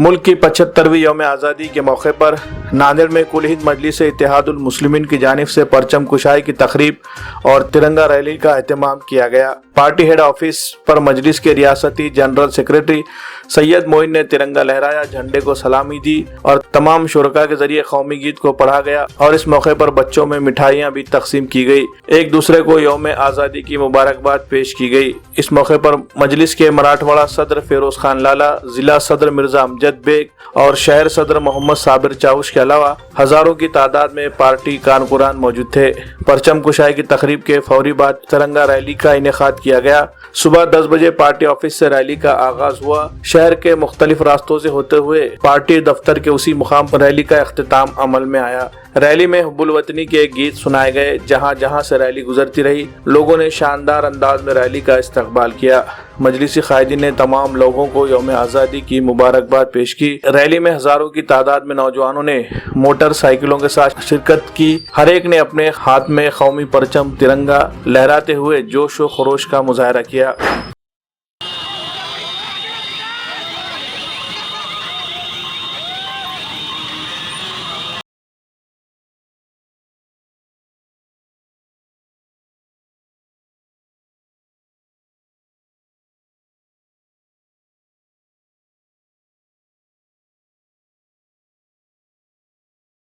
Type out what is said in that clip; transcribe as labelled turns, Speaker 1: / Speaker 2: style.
Speaker 1: मुल्क की 75वीं यौम आज़ादी के मौके पर नांदेड़ में कुल हिंद मजलिस इत्तेहादुल मुस्लिमीन की जानिब से परचम कुशाई की तकरीब और तिरंगा रैली का एहतमाम किया गया। पार्टी हेड ऑफिस पर मजलिस के रियासती जनरल सेक्रेटरी सैयद मोइन ने तिरंगा लहराया, झंडे को सलामी दी और तमाम शुरका के जरिए कौमी गीत को पढ़ा गया और इस मौके पर बच्चों में मिठाइयाँ भी तकसीम की गई। एक दूसरे को यौम आज़ादी की मुबारकबाद पेश की गई। इस मौके पर मजलिस के मराठवाड़ा सदर फिरोज खान लाला, जिला सदर मिर्जा अमजद बेग और शहर सदर मोहम्मद साबिर चाउश के अलावा हजारों की तादाद में पार्टी कारकुनान मौजूद थे। परचम कुशाई की तकरीब के फौरी बाद तिरंगा रैली का इनेकाद किया गया। सुबह 10 बजे पार्टी ऑफिस से रैली का आगाज हुआ। शहर के मुख्तलिफ रास्तों से होते हुए पार्टी दफ्तर के उसी मुकाम पर रैली का इख्तिताम अमल में आया। रैली में हुब्बुल वतनी के गीत सुनाए गए। जहां जहां से रैली गुजरती रही, लोगों ने शानदार अंदाज में रैली का इस्तकबाल किया। मजलिसी कायदीन ने तमाम लोगों को यौम आज़ादी की मुबारकबाद पेश की। रैली में हजारों की तादाद में नौजवानों ने मोटरसाइकिलों के साथ शिरकत की। हर एक ने अपने हाथ में कौमी परचम तिरंगा लहराते हुए जोश व खरोश का मुजाहरा किया।